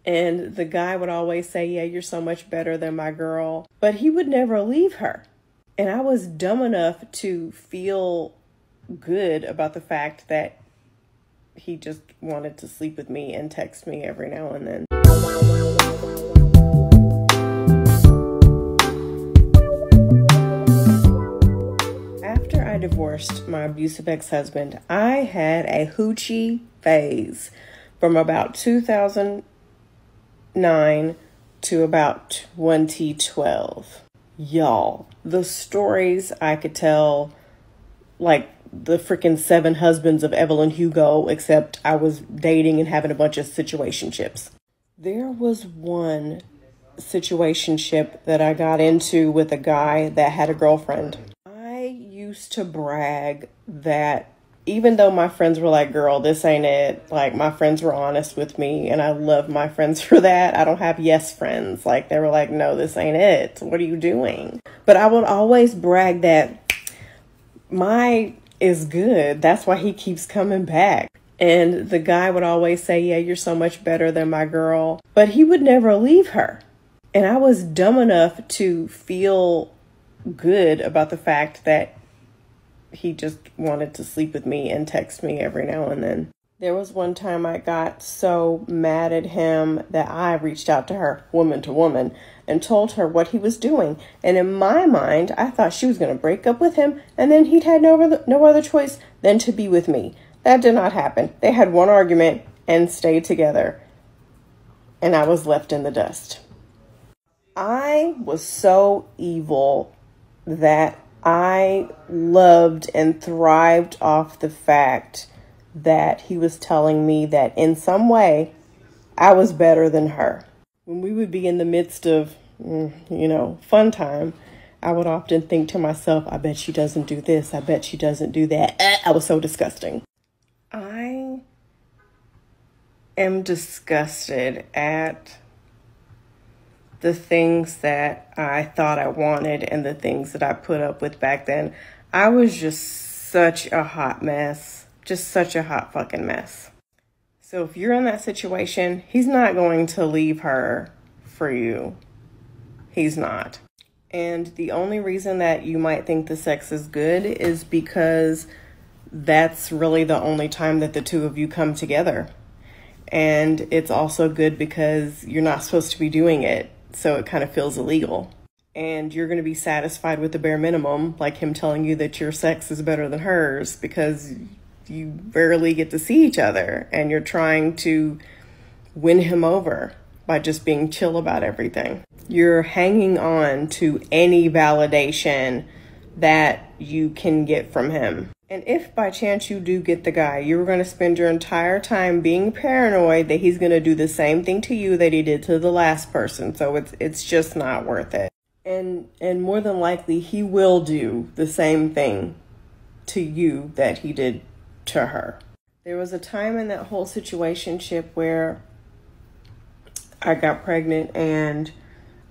And the guy would always say, yeah, you're so much better than my girl. But he would never leave her. And I was dumb enough to feel good about the fact that he just wanted to sleep with me and text me every now and then. After I divorced my abusive ex-husband, I had a hoochie phase from about 2009 to about 2012. Y'all, the stories I could tell, like the freaking 7 husbands of Evelyn Hugo, except I was dating and having a bunch of situationships. There was one situationship that I got into with a guy that had a girlfriend. I used to brag that even though my friends were like, girl, this ain't it. Like, my friends were honest with me, and I love my friends for that. I don't have yes friends. Like, they were like, no, this ain't it. What are you doing? But I would always brag that my is good. That's why he keeps coming back. And the guy would always say, yeah, you're so much better than my girl. But he would never leave her. And I was dumb enough to feel good about the fact that he just wanted to sleep with me and text me every now and then. There was one time I got so mad at him that I reached out to her, woman to woman, and told her what he was doing. And in my mind, I thought she was going to break up with him, and then he'd had no other choice than to be with me. That did not happen. They had one argument and stayed together, and I was left in the dust. I was so evil that I loved and thrived off the fact that he was telling me that in some way I was better than her. When we would be in the midst of, fun time, I would often think to myself, I bet she doesn't do this. I bet she doesn't do that. I was so disgusting. I am disgusted at the things that I thought I wanted and the things that I put up with back then. I was just such a hot mess. Just such a hot fucking mess. So if you're in that situation, he's not going to leave her for you. He's not. And the only reason that you might think the sex is good is because that's really the only time that the two of you come together. And it's also good because you're not supposed to be doing it. So it kind of feels illegal. And you're going to be satisfied with the bare minimum, like him telling you that your sex is better than hers, because you rarely get to see each other and you're trying to win him over by just being chill about everything. You're hanging on to any validation that you can get from him. And if by chance you do get the guy, you're going to spend your entire time being paranoid that he's going to do the same thing to you that he did to the last person. So it's just not worth it. And more than likely, he will do the same thing to you that he did to her. There was a time in that whole situationship where I got pregnant and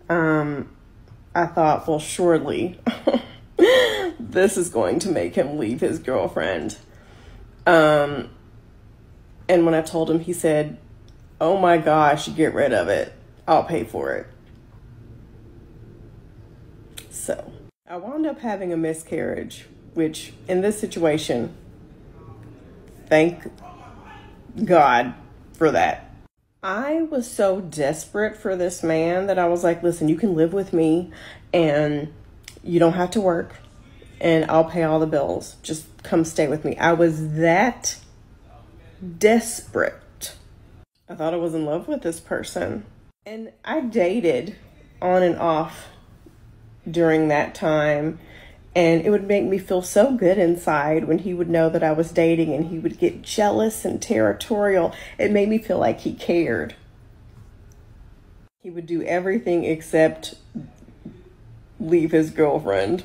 I thought, well, surely this is going to make him leave his girlfriend. And when I told him, he said, oh my gosh, get rid of it. I'll pay for it. So I wound up having a miscarriage, which in this situation, thank God for that. I was so desperate for this man that I was like, listen, you can live with me and you don't have to work and I'll pay all the bills. Just come stay with me. I was that desperate. I thought I was in love with this person. And I dated on and off during that time. And it would make me feel so good inside when he would know that I was dating and he would get jealous and territorial. It made me feel like he cared. He would do everything except leave his girlfriend.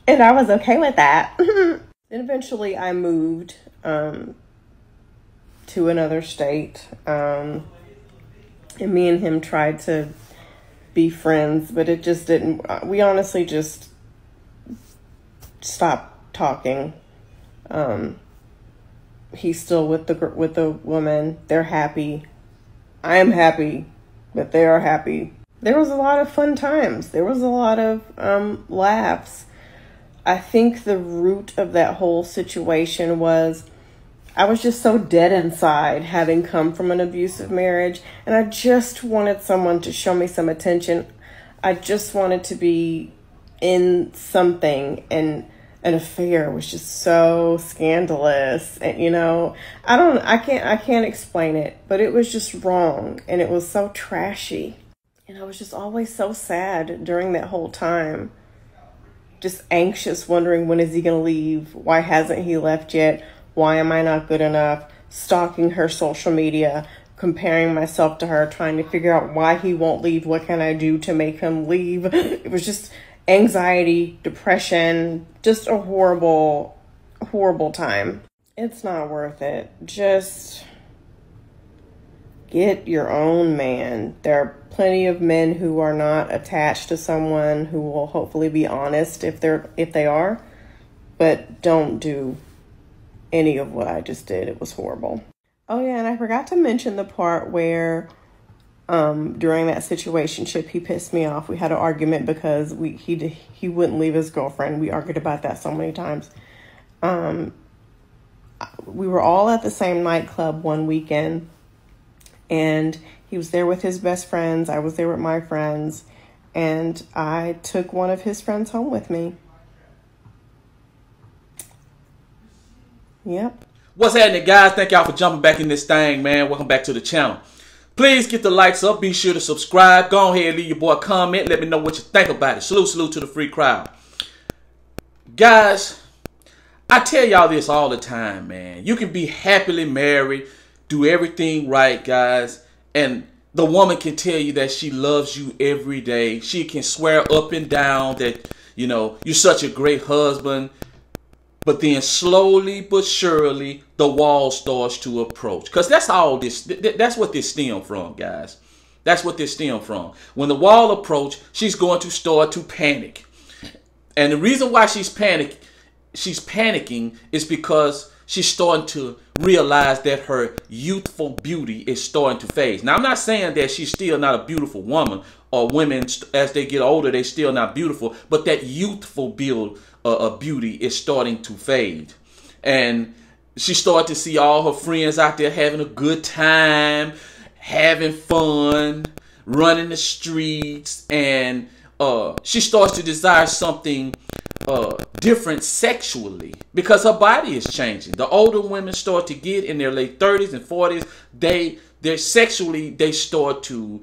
And I was okay with that. Then eventually I moved to another state. And me and him tried to be friends, but it just didn't. We honestly just stopped talking. He's still with the woman. They're happy. I am happy that they are happy. There was a lot of fun times. There was a lot of laughs. I think the root of that whole situation was I was just so dead inside, having come from an abusive marriage, and I just wanted someone to show me some attention. I just wanted to be in something, and an affair was just so scandalous. And I can't explain it, but it was just wrong, and it was so trashy. And I was just always so sad during that whole time. Just anxious, wondering, when is he going to leave? Why hasn't he left yet? Why am I not good enough? Stalking her social media, comparing myself to her, trying to figure out why he won't leave. What can I do to make him leave? It was just anxiety, depression, just a horrible, horrible time. It's not worth it. Just get your own man. There are plenty of men who are not attached to someone who will hopefully be honest if they are, but don't do any of what I just did. It was horrible. Oh yeah, and I forgot to mention the part where during that situationship he pissed me off. We had an argument because he wouldn't leave his girlfriend. We argued about that so many times. We were all at the same nightclub one weekend, and he was there with his best friends. I was there with my friends, and I took one of his friends home with me. Yep. What's happening, guys? Thank y'all for jumping back in this thing, man. Welcome back to the channel. Please get the likes up. Be sure to subscribe. Go ahead and leave your boy a comment. Let me know what you think about it. Salute to the free crowd. Guys, I tell y'all this all the time, man. You can be happily married, do everything right, guys, and the woman can tell you that she loves you every day. She can swear up and down that, you're such a great husband. But then slowly but surely, the wall starts to approach. Because that's what this stems from, guys. That's what this stems from. When the wall approach, she's going to start to panic. And the reason why she's panicking is because she's starting to realize that her youthful beauty is starting to fade. Now, I'm not saying that she's still not a beautiful woman, or women, as they get older, they're still not beautiful. But that youthful beauty is starting to fade. And she started to see all her friends out there having a good time, having fun, running the streets. And she starts to desire something different sexually, because her body is changing. The older women start to get in their late 30s and 40s, they start to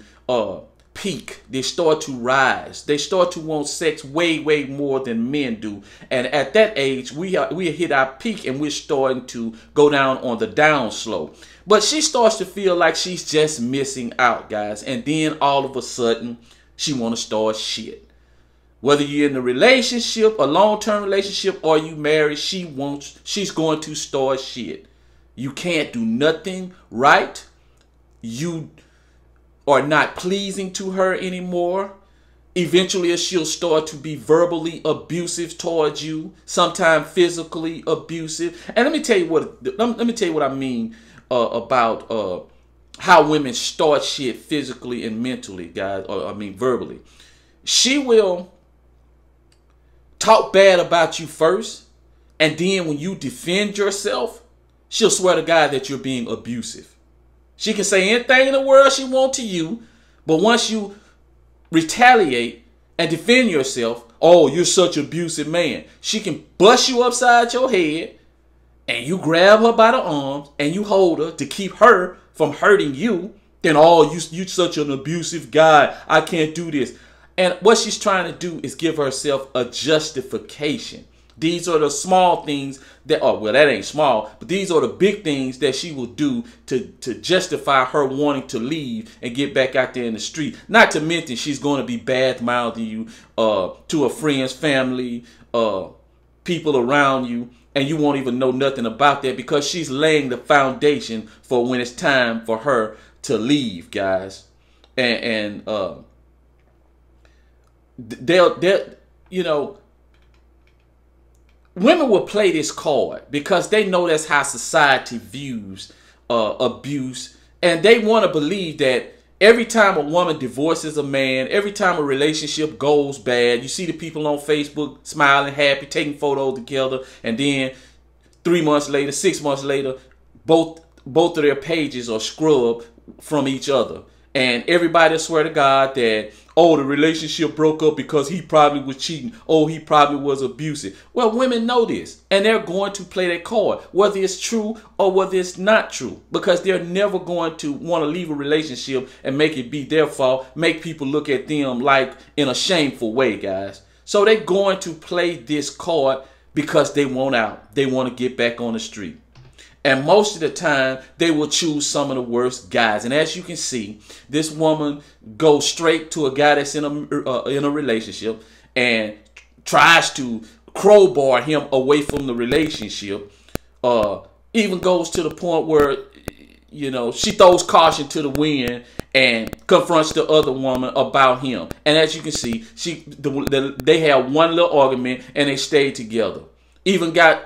peak. They start to rise. They start to want sex way more than men do. And at that age, we hit our peak, and we're starting to go down on the down slope. But she starts to feel like she's just missing out, guys. And then all of a sudden, she want to start shit. Whether you're in a relationship, a long-term relationship, or you married, she's going to start shit. You can't do nothing right. You are not pleasing to her anymore. Eventually, she'll start to be verbally abusive towards you, sometimes physically abusive. And let me tell you what I mean about how women start shit physically and mentally, guys. Verbally. She will talk bad about you first, and then when you defend yourself, she'll swear to God that you're being abusive. She can say anything in the world she wants to you, but once you retaliate and defend yourself, oh, you're such an abusive man. She can bust you upside your head, and you grab her by the arms and you hold her to keep her from hurting you. Then, oh, you such an abusive guy. I can't do this. And what she's trying to do is give herself a justification. These are the small things that, oh, well, that ain't small, but these are the big things that she will do to justify her wanting to leave and get back out there in the street. Not to mention she's going to be bad-mouthing you to her friends, family, people around you, and you won't even know nothing about that, because she's laying the foundation for when it's time for her to leave, guys. And women will play this card because they know that's how society views abuse And they want to believe that every time a woman divorces a man, every time a relationship goes bad, you see the people on Facebook smiling, happy, taking photos together, and then 3 months later, 6 months later, both of their pages are scrubbed from each other. And everybody swear to God that, oh, the relationship broke up because he probably was cheating. Oh, he probably was abusive. Well, women know this, and they're going to play that card, whether it's true or whether it's not true, because they're never going to want to leave a relationship and make it be their fault, make people look at them like in a shameful way, guys. So they're going to play this card because they want out. They want to get back on the street. And most of the time, they will choose some of the worst guys. And as you can see, this woman goes straight to a guy that's in a relationship and tries to crowbar him away from the relationship. Even goes to the point where, you know, she throws caution to the wind and confronts the other woman about him. And as you can see, they had one little argument and they stayed together. Even got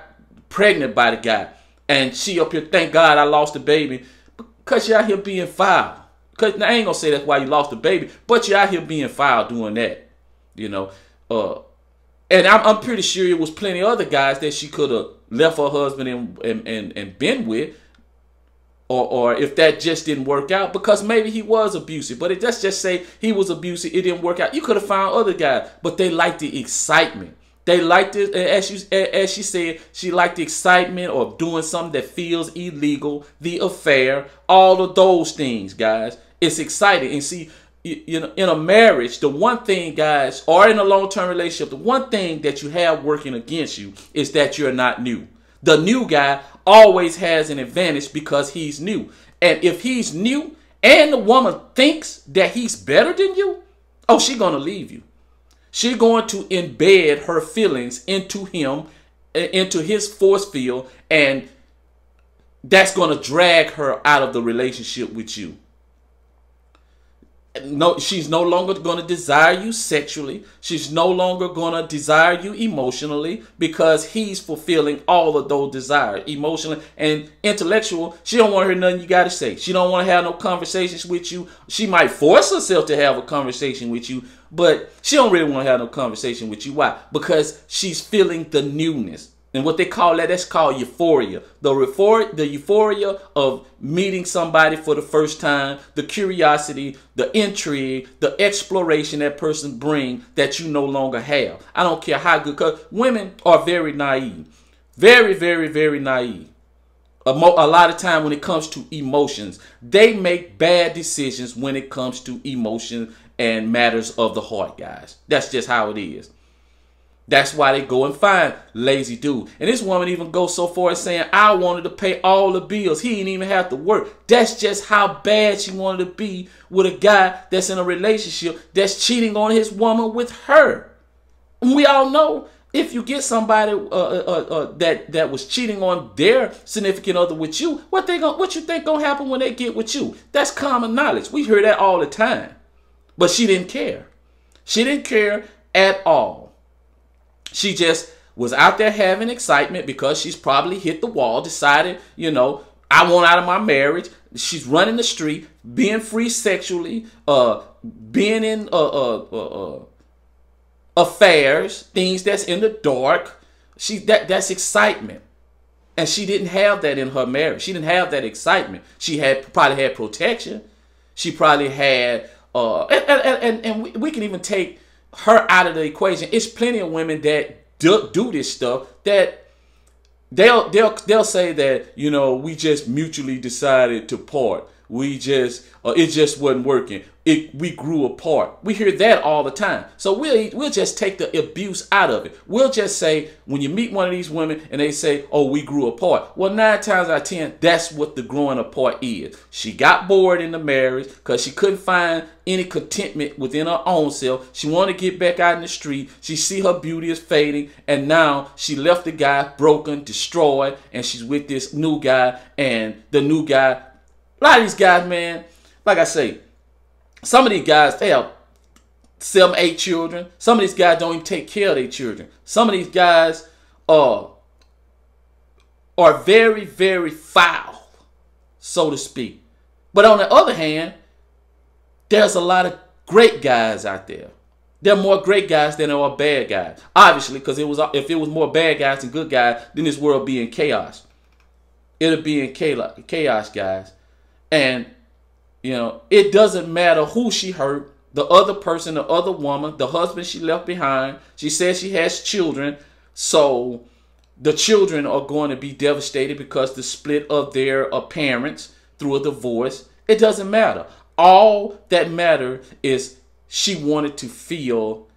pregnant by the guy. And she up here, thank God I lost the baby, because you're out here being foul. Because I ain't going to say that's why you lost the baby, but you're out here being foul doing that, you know. And I'm pretty sure it was plenty of other guys that she could have left her husband and been with. Or if that just didn't work out, because maybe he was abusive. But let's just say he was abusive, it didn't work out. You could have found other guys, but they liked the excitement. They liked it, as she said, she liked the excitement of doing something that feels illegal, the affair, all of those things, guys. It's exciting. And see, you know, in a marriage, the one thing, guys, or in a long-term relationship, the one thing that you have working against you is that you're not new. The new guy always has an advantage because he's new. And if he's new and the woman thinks that he's better than you, oh, she's going to leave you. She's going to embed her feelings into him, into his force field, and that's going to drag her out of the relationship with you. No, she's no longer going to desire you sexually. She's no longer going to desire you emotionally, because he's fulfilling all of those desires, emotionally and intellectual. She don't want to hear nothing you got to say. She don't want to have no conversations with you. She might force herself to have a conversation with you, but she don't really want to have no conversation with you. Why? Because she's feeling the newness. And what they call that's called euphoria. The euphoria of meeting somebody for the first time, the curiosity, the intrigue, the exploration that person brings that you no longer have. I don't care how good, because women are very naive. Very, very, very naive. A lot of time when it comes to emotions, they make bad decisions when it comes to emotion and matters of the heart, guys. That's just how it is. That's why they go and find lazy dude. And this woman even goes so far as saying, I wanted to pay all the bills. He didn't even have to work. That's just how bad she wanted to be with a guy that's in a relationship that's cheating on his woman with her. And we all know, if you get somebody that was cheating on their significant other with you, what you think gonna happen when they get with you? That's common knowledge. We hear that all the time. But she didn't care. She didn't care at all. She just was out there having excitement because she's probably hit the wall, decided, you know, I want out of my marriage. She's running the street, being free sexually, being in affairs, things that's in the dark. That's excitement. And she didn't have that in her marriage. She didn't have that excitement. She probably had protection. She probably had, and we can even take her out of the equation. It's plenty of women that do this stuff that they'll say that, you know, we just mutually decided to part. We just it just wasn't working. We grew apart. We hear that all the time. So we'll just take the abuse out of it. We'll just say, when you meet one of these women and they say, oh, we grew apart. Well, 9 times out of 10, that's what the growing apart is. She got bored in the marriage because she couldn't find any contentment within her own self. She wanted to get back out in the street. She see her beauty is fading, and now she left the guy broken, destroyed, and she's with this new guy. And the new guy, a lot of these guys, man, like I say, some of these guys, they have 7, 8 children. Some of these guys don't even take care of their children. Some of these guys are very, very foul, so to speak. But on the other hand, there's a lot of great guys out there. There are more great guys than there are bad guys. Obviously, because if it was more bad guys than good guys, then this world would be in chaos. It'll be in chaos, guys. And, you know, it doesn't matter who she hurt. The other person, the other woman, the husband she left behind. She says she has children. So the children are going to be devastated because the split of their parents through a divorce. It doesn't matter. All that matters is she wanted to feel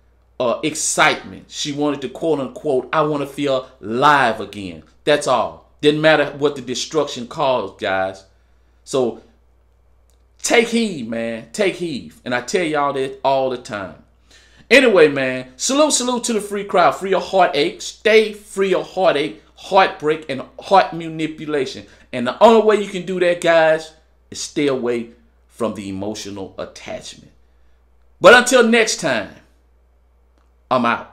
excitement. She wanted to, quote unquote, I want to feel live again. That's all. Didn't matter what the destruction caused, guys. So take heed, man. Take heed. And I tell y'all that all the time. Anyway, man, salute to the free crowd. Free of heartache. Stay free of heartache, heartbreak, and heart manipulation. And the only way you can do that, guys, is stay away from the emotional attachment. But until next time, I'm out.